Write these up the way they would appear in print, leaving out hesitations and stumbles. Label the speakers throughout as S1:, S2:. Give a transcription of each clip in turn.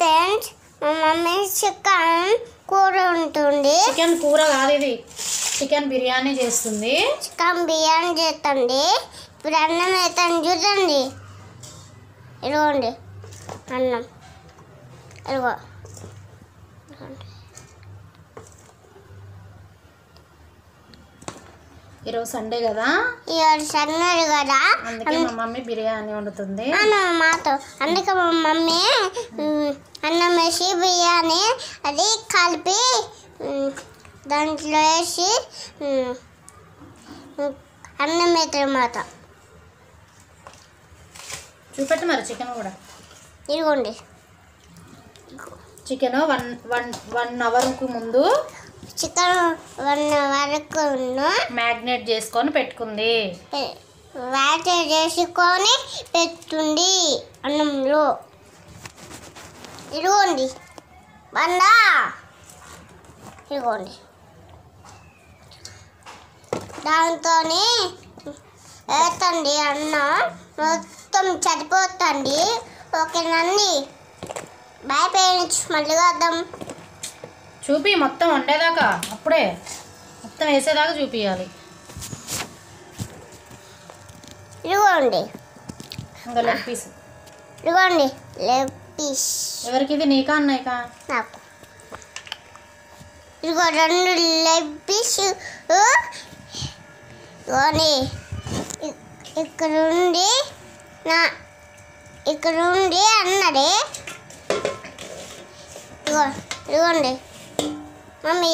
S1: Friends మా mummy chicken కూర ఉంటుంది.
S2: చికెన్ కూర కాదు, ఇది చికెన్ బిర్యానీ చేస్తుంది.
S1: చికెన్ బిర్యానీ చేస్తుంది. ఇప్పుడు అన్నం వేస్తాను చూడండి. ఇదిగోండి అన్నం, ఇదిగో
S2: ఈరోజు సండే కదా,
S1: ఈరోజు సండే కదా,
S2: అందుకే మా మమ్మీ బిర్యానీ వండుతుంది
S1: మాతో. అందుకే మా మమ్మీ అన్నం వేసి బిర్యానీ అది కలిపి దాంట్లో వేసి అన్నం వేస్తారు మాట.
S2: చూపెట్టు మరి చికెన్ కూడా.
S1: ఇదిగోండి
S2: చికెన్ 1 అవర్కు ముందు
S1: చికెన్ 1 వరకు
S2: మ్యాగ్నేట్ చేసుకొని పెట్టుకుంది.
S1: వాటర్ చేసుకొని పెట్టుంది అన్నంలో. ఇదిగోండి బండా, ఇదిగోండి దాంతో వేస్తండి అన్నం మొత్తం చనిపోతుంది. ఓకేనండి, బాయ్ పేరెంట్స్, మళ్ళీ వద్దాం.
S2: చూపి మొత్తం వండేదాకా, అప్పుడే మొత్తం వేసేదాకా చూపించాలి.
S1: ఇదిగోండి
S2: ఇంకా లెగ్ పీస్.
S1: ఇదిగోండి లెగ్ పీస్.
S2: ఎవరికి ఇది, నీకా అన్నయ్యకా?
S1: నాకు. ఇదిగో 2 లెగ్ పీస్. ఇక్కడ నుండి అన్నది. ఇదిగోండి మమ్మీ,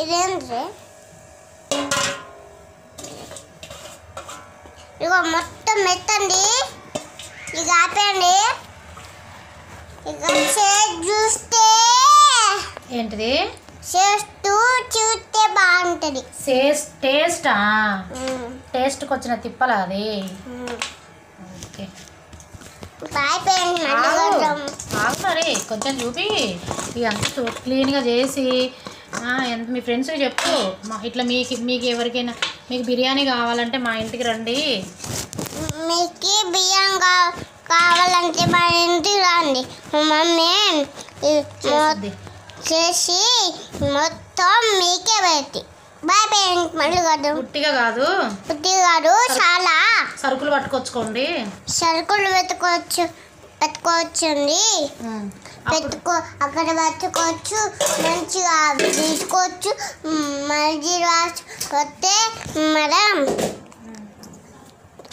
S1: ఇదేంటి? ఇదిగో మొత్తం మెత్తండి. ఇక ఆపండి. ఇక చూస్తే
S2: ఏంటిది?
S1: చేస్తూ చూస్తే బాగుంటుంది.
S2: టేస్టా? టేస్ట్కి వచ్చిన తిప్పలా అది? ఓకే, మరి కొంచెం చూపి ఇదంతా క్లీన్గా చేసి ఎంత మీ ఫ్రెండ్స్కి చెప్పు. ఇట్లా మీకు ఎవరికైనా మీకు బిర్యానీ కావాలంటే మా ఇంటికి రండి.
S1: మీకు బియ్యం కావాలంటే మా ఇంటికి రండి. మా మమ్మీ చేసి మొత్తం మీకే పెట్టి. బాయ్ పేరెంట్స్, మళ్ళీ కాదు.
S2: పుట్టిగా కాదు,
S1: చాలా
S2: సరుకులు పట్టుకొచ్చుకోండి.
S1: సరుకులు పెట్టుకోవచ్చండి. అక్కడ పెట్టుకోవచ్చు, మంచిగా తీసుకోవచ్చు. మళ్ళీ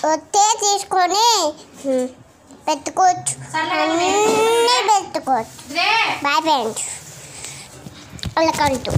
S1: వస్తే తీసుకొని పెట్టుకోవచ్చు, అన్నీ పెట్టుకోవచ్చు. బాయ్ పేరెంట్స్, వాళ్ళకంటూ.